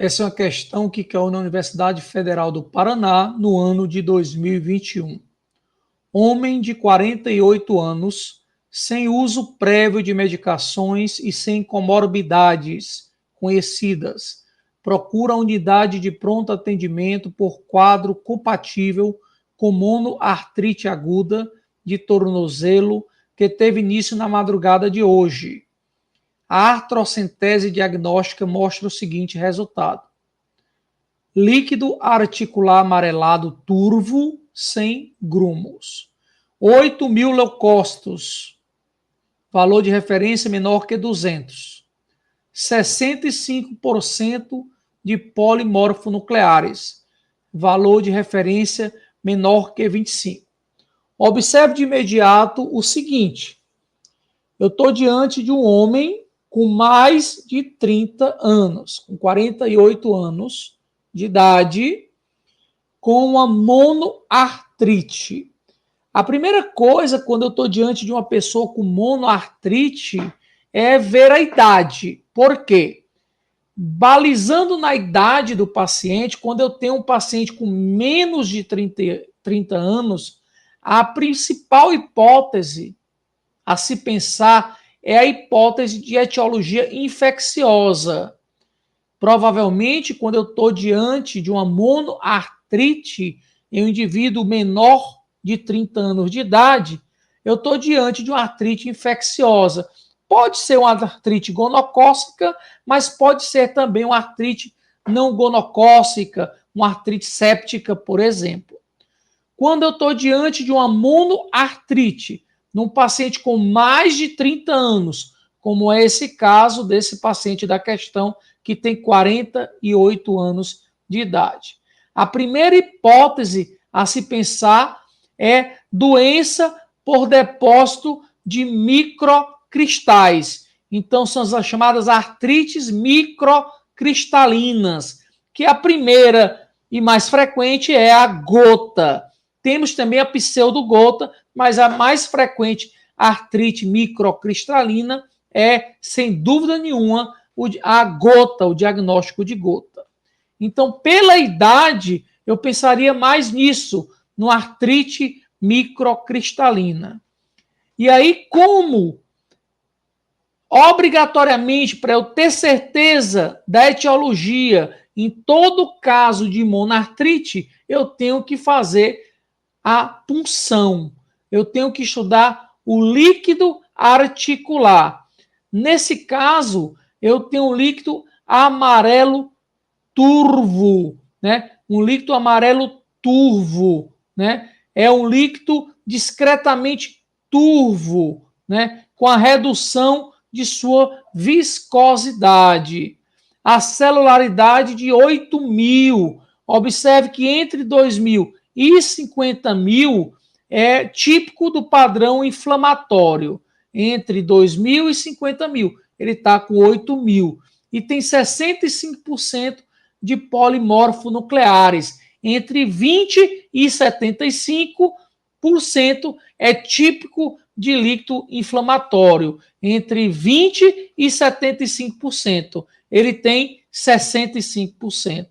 Essa é uma questão que caiu na Universidade Federal do Paraná no ano de 2021. Homem de 48 anos, sem uso prévio de medicações e sem comorbidades conhecidas, procura a unidade de pronto atendimento por quadro compatível com monoartrite aguda de tornozelo que teve início na madrugada de hoje. A artrocentese diagnóstica mostra o seguinte resultado: líquido articular amarelado turvo sem grumos. 8.000 leucócitos, valor de referência menor que 200. 65% de polimorfonucleares, valor de referência menor que 25. Observe de imediato o seguinte: eu estou diante de um homem com mais de 30 anos, com 48 anos de idade, com uma monoartrite. A primeira coisa, quando eu estou diante de uma pessoa com monoartrite, é ver a idade. Por quê? Balizando na idade do paciente, quando eu tenho um paciente com menos de 30 anos, a principal hipótese a se pensar é a hipótese de etiologia infecciosa. Provavelmente, quando eu estou diante de uma monoartrite em um indivíduo menor de 30 anos de idade, eu estou diante de uma artrite infecciosa. Pode ser uma artrite gonocócica, mas pode ser também uma artrite não gonocócica, uma artrite séptica, por exemplo. Quando eu estou diante de uma monoartrite, num paciente com mais de 30 anos, como é esse caso desse paciente da questão que tem 48 anos de idade. A primeira hipótese a se pensar é doença por depósito de microcristais. Então, são as chamadas artrites microcristalinas, que a primeira e mais frequente é a gota. Temos também a pseudogota, mas a mais frequente artrite microcristalina é, sem dúvida nenhuma, a gota, o diagnóstico de gota. Então, pela idade, eu pensaria mais nisso, no artrite microcristalina. E aí, como obrigatoriamente, para eu ter certeza da etiologia, em todo caso de monoartrite, eu tenho que fazer a punção. Eu tenho que estudar o líquido articular. Nesse caso, eu tenho um líquido amarelo turvo, né? Um líquido amarelo turvo, né? É um líquido discretamente turvo, né? Com a redução de sua viscosidade. A celularidade de 8.000. Observe que entre 2.000 e 50.000 é típico do padrão inflamatório. Entre 2.000 e 50.000, ele está com 8.000. E tem 65% de polimorfonucleares. Entre 20 e 75% é típico de líquido inflamatório. Entre 20 e 75%. Ele tem 65%.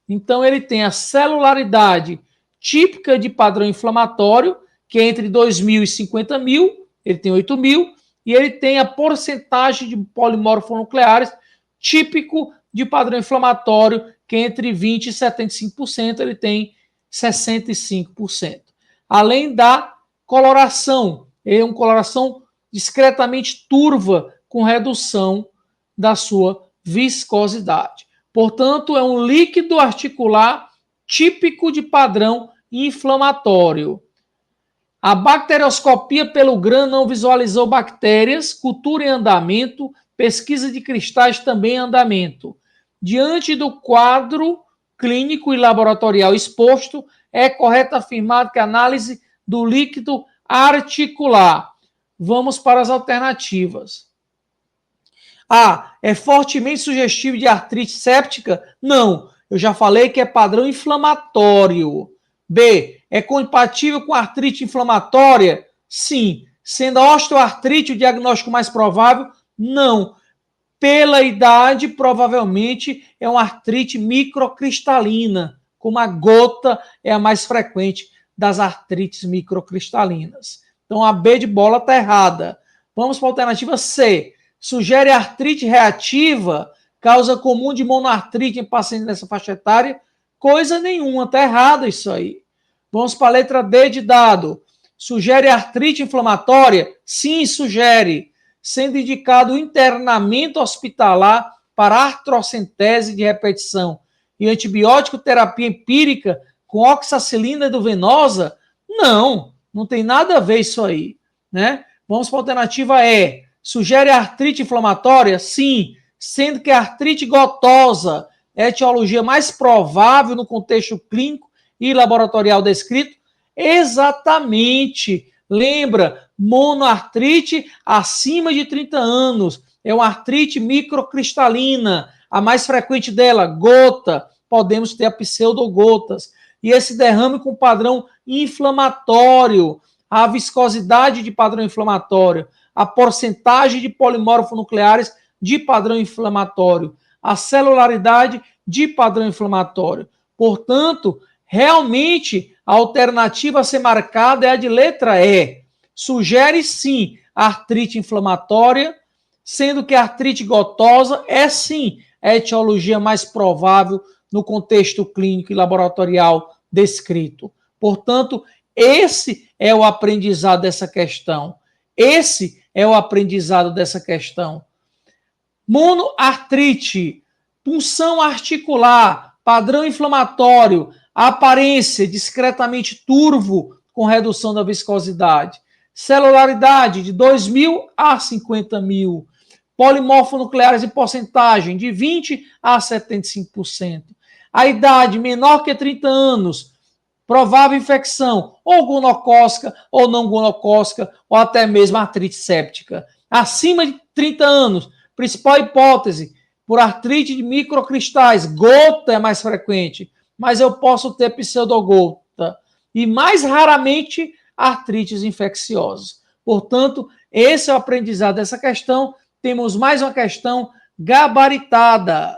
Então, ele tem a celularidade típica de padrão inflamatório, que é entre 2.000 e 50.000, ele tem 8.000, e ele tem a porcentagem de polimorfonucleares típico de padrão inflamatório, que é entre 20% e 75%, ele tem 65%. Além da coloração, é uma coloração discretamente turva, com redução da sua viscosidade. Portanto, é um líquido articular típico de padrão inflamatório. A bacterioscopia pelo GRAM não visualizou bactérias, cultura em andamento, pesquisa de cristais também em andamento. Diante do quadro clínico e laboratorial exposto, é correto afirmar que a análise do líquido articular. Vamos para as alternativas. A. É fortemente sugestivo de artrite séptica? Não. Eu já falei que é padrão inflamatório. B. É compatível com artrite inflamatória? Sim. Sendo a osteoartrite o diagnóstico mais provável? Não. Pela idade, provavelmente é uma artrite microcristalina, como a gota é a mais frequente das artrites microcristalinas. Então, a B de bola está errada. Vamos para a alternativa C. Sugere artrite reativa, causa comum de monoartrite em pacientes nessa faixa etária. Coisa nenhuma, está errado isso aí. Vamos para a letra D de dado. Sugere artrite inflamatória? Sim, sugere. Sendo indicado o internamento hospitalar para artrocentese de repetição e antibiótico terapia empírica com oxacilina endovenosa? Não, não tem nada a ver isso aí, né? Vamos para a alternativa E. Sugere artrite inflamatória? Sim, sendo que a artrite gotosa é a etiologia mais provável no contexto clínico e laboratorial descrito? Exatamente. Lembra, monoartrite acima de 30 anos. É uma artrite microcristalina. A mais frequente dela, gota. Podemos ter a pseudogotas. E esse derrame com padrão inflamatório. A viscosidade de padrão inflamatório. A porcentagem de polimorfonucleares de padrão inflamatório. A celularidade de padrão inflamatório. Portanto, realmente, a alternativa a ser marcada é a de letra E. Sugere, sim, artrite inflamatória, sendo que a artrite gotosa é, sim, a etiologia mais provável no contexto clínico e laboratorial descrito. Portanto, esse é o aprendizado dessa questão. Esse é o aprendizado dessa questão. Monoartrite, punção articular, padrão inflamatório, aparência discretamente turvo com redução da viscosidade, celularidade de 2.000 a 50.000, polimorfonucleares em porcentagem de 20 a 75%. A idade menor que 30 anos, provável infecção ou gonocócica ou não gonocócica ou até mesmo artrite séptica. Acima de 30 anos, principal hipótese, por artrite de microcristais, gota é mais frequente, mas eu posso ter pseudogota. E mais raramente, artrites infecciosas. Portanto, esse é o aprendizado dessa questão. Temos mais uma questão gabaritada.